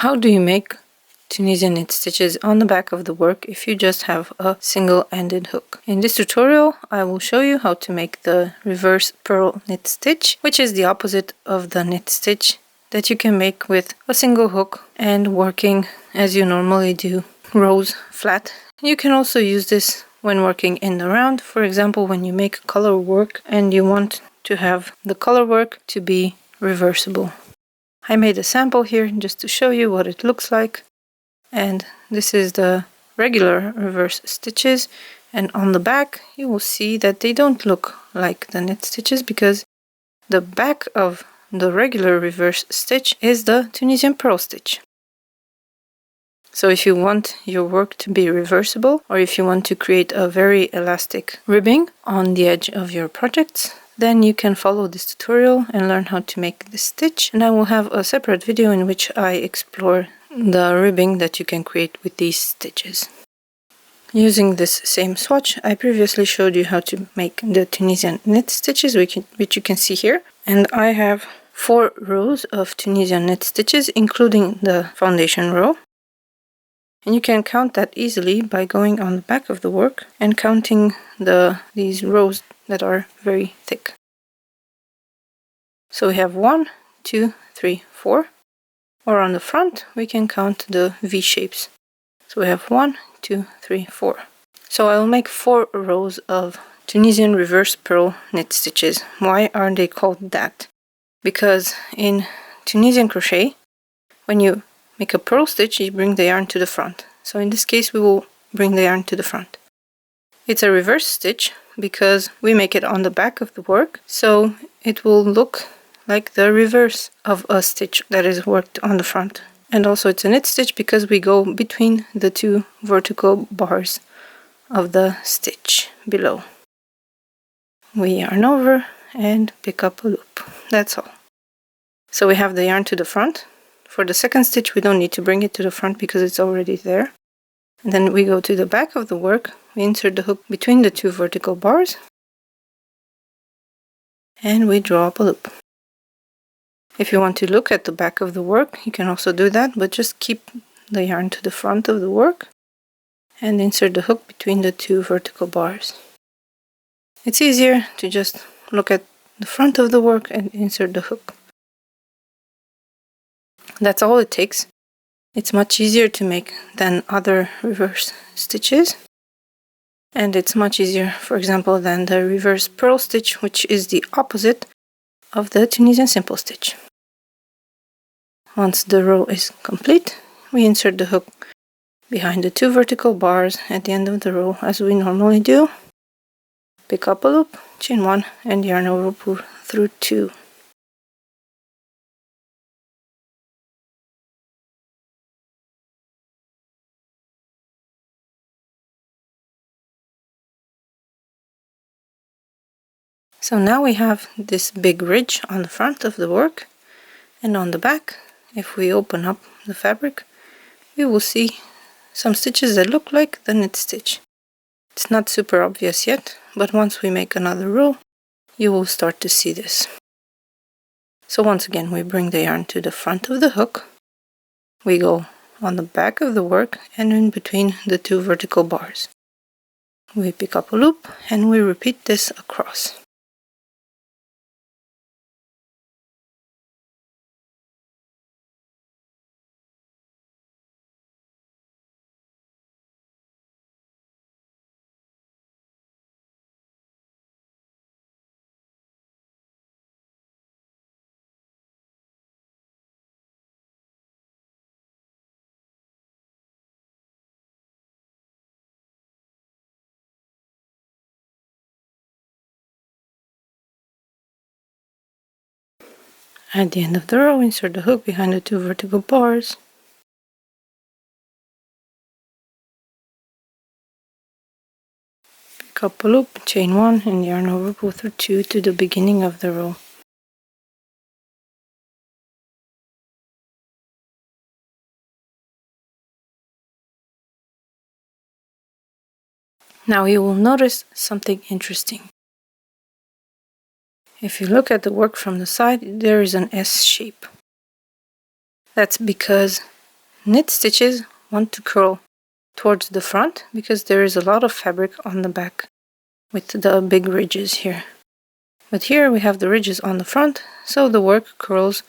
How do you make Tunisian knit stitches on the back of the work if you just have a single-ended hook? In this tutorial, I will show you how to make the reverse purl knit stitch, which is the opposite of the knit stitch that you can make with a single hook and working as you normally do, rows flat. You can also use this when working in the round, for example, when you make color work and you want to have the color work to be reversible. I made a sample here just to show you what it looks like, and this is the regular reverse stitches, and on the back you will see that they don't look like the knit stitches because the back of the regular reverse stitch is the Tunisian purl stitch. So if you want your work to be reversible, or if you want to create a very elastic ribbing on the edge of your projects, then you can follow this tutorial and learn how to make this stitch, and I will have a separate video in which I explore the ribbing that you can create with these stitches. Using this same swatch, I previously showed you how to make the Tunisian knit stitches, which you can see here, and I have 4 rows of Tunisian knit stitches, including the foundation row. And you can count that easily by going on the back of the work and counting these rows that are very thick. So we have 1, 2, 3, 4. Or on the front, we can count the V shapes. So we have 1, 2, 3, 4. So I will make 4 rows of Tunisian reverse purl knit stitches. Why are they called that? Because in Tunisian crochet, when you make a purl stitch, you bring the yarn to the front. So in this case, we will bring the yarn to the front. It's a reverse stitch because we make it on the back of the work, so it will look like the reverse of a stitch that is worked on the front. And also it's a knit stitch because we go between the 2 vertical bars of the stitch below. We yarn over and pick up a loop. That's all. So we have the yarn to the front. For the second stitch, we don't need to bring it to the front because it's already there. And then we go to the back of the work, we insert the hook between the 2 vertical bars, and we draw up a loop. If you want to look at the back of the work, you can also do that, but just keep the yarn to the front of the work and insert the hook between the 2 vertical bars. It's easier to just look at the front of the work and insert the hook. That's all it takes. It's much easier to make than other reverse stitches. And it's much easier, for example, than the reverse purl stitch, which is the opposite of the Tunisian simple stitch. Once the row is complete, we insert the hook behind the 2 vertical bars at the end of the row as we normally do. Pick up a loop, chain 1, and yarn over, pull through 2. So now we have this big ridge on the front of the work, and on the back, if we open up the fabric, we will see some stitches that look like the knit stitch. It's not super obvious yet, but once we make another row, you will start to see this. So once again, we bring the yarn to the front of the hook, we go on the back of the work and in between the 2 vertical bars. We pick up a loop and we repeat this across. At the end of the row, insert the hook behind the 2 vertical bars. Pick up a loop, chain 1, and yarn over, pull through 2 to the beginning of the row. Now you will notice something interesting. If you look at the work from the side, there is an S shape. That's because knit stitches want to curl towards the front because there is a lot of fabric on the back with the big ridges here. But here we have the ridges on the front, so the work curls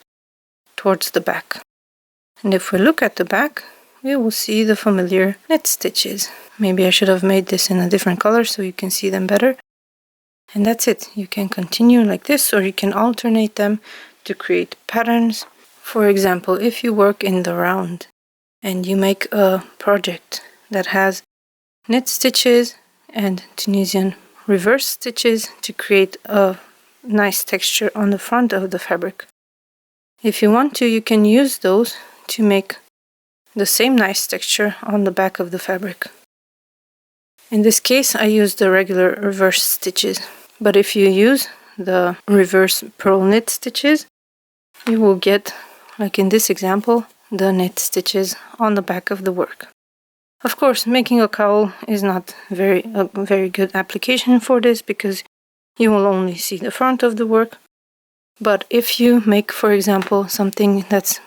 towards the back. And if we look at the back, we will see the familiar knit stitches. Maybe I should have made this in a different color so you can see them better. And that's it. You can continue like this, or you can alternate them to create patterns. For example, if you work in the round and you make a project that has knit stitches and Tunisian reverse stitches to create a nice texture on the front of the fabric. If you want to, you can use those to make the same nice texture on the back of the fabric. In this case, I used the regular reverse stitches, but if you use the reverse purl knit stitches, you will get, like in this example, the knit stitches on the back of the work. Of course, making a cowl is not a very good application for this because you will only see the front of the work. But if you make, for example, something that's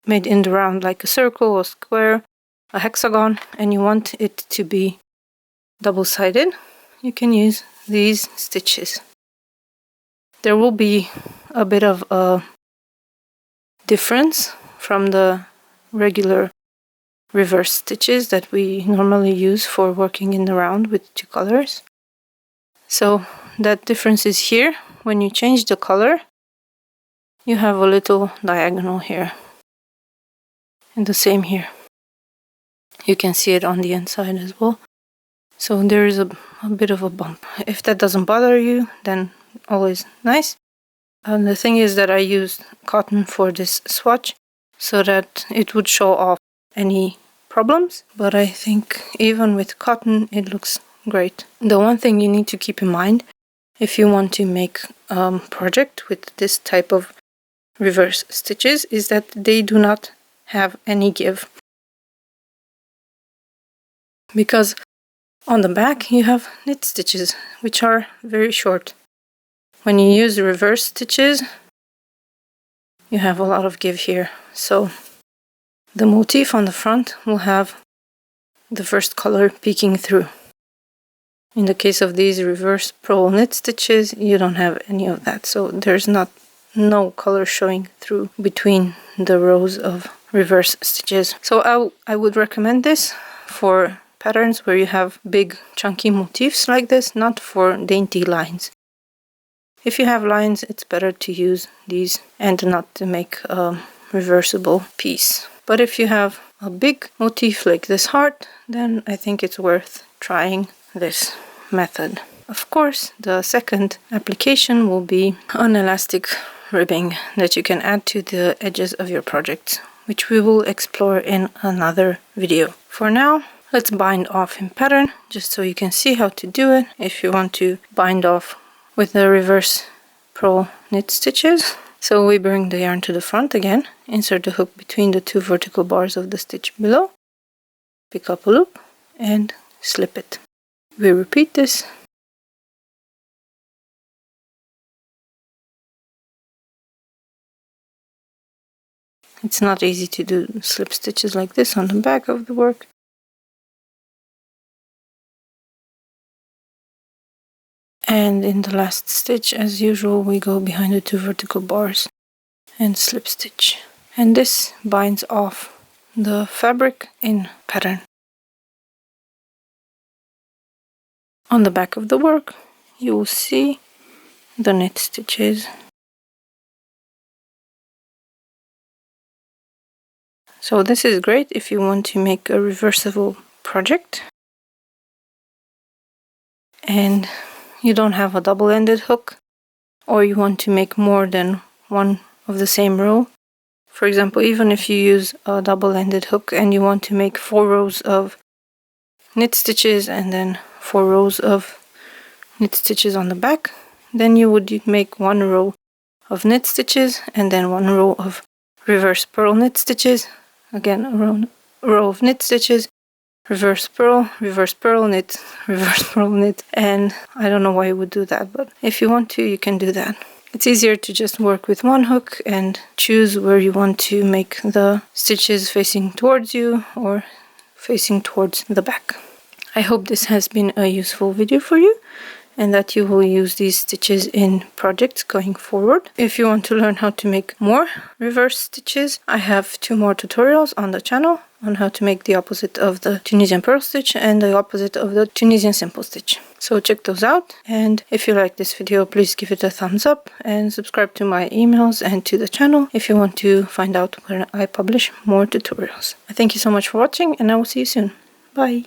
made in the round, like a circle, a square, a hexagon, and you want it to be double-sided, you can use these stitches. There will be a bit of a difference from the regular reverse stitches that we normally use for working in the round with two colors. So that difference is here. When you change the color, you have a little diagonal here. And the same here. You can see it on the inside as well. So there is a bit of a bump. If that doesn't bother you, then always nice. And the thing is that I used cotton for this swatch so that it would show off any problems. But I think even with cotton, it looks great. The one thing you need to keep in mind if you want to make a project with this type of reverse stitches is that they do not have any give. Because on the back you have knit stitches, which are very short. When you use reverse stitches, you have a lot of give here. So the motif on the front will have the first color peeking through. In the case of these reverse purl knit stitches, you don't have any of that. So there's no color showing through between the rows of reverse stitches. So I would recommend this for patterns where you have big chunky motifs like this, not for dainty lines. If you have lines, it's better to use these and not to make a reversible piece. But if you have a big motif like this heart, then I think it's worth trying this method. Of course, the second application will be an elastic ribbing that you can add to the edges of your project, which we will explore in another video. For now, let's bind off in pattern, just so you can see how to do it if you want to bind off with the reverse purl knit stitches. So we bring the yarn to the front again, insert the hook between the two vertical bars of the stitch below, pick up a loop and slip it. We repeat this. It's not easy to do slip stitches like this on the back of the work. And in the last stitch, as usual, we go behind the two vertical bars and slip stitch. And this binds off the fabric in pattern. On the back of the work, you will see the knit stitches. So this is great if you want to make a reversible project and you don't have a double-ended hook, or you want to make more than one of the same row. For example, even if you use a double-ended hook and you want to make 4 rows of knit stitches and then 4 rows of knit stitches on the back, then you would make 1 row of knit stitches and then 1 row of reverse purl knit stitches, again a row of knit stitches, reverse purl knit, reverse purl knit, and I don't know why you would do that, but if you want to, you can do that. It's easier to just work with one hook and choose where you want to make the stitches facing towards you or facing towards the back. I hope this has been a useful video for you and that you will use these stitches in projects going forward. If you want to learn how to make more reverse stitches, I have 2 more tutorials on the channel on how to make the opposite of the Tunisian purl stitch and the opposite of the Tunisian simple stitch. So check those out, and if you like this video, please give it a thumbs up and subscribe to my emails and to the channel if you want to find out when I publish more tutorials. I thank you so much for watching, and I will see you soon. Bye!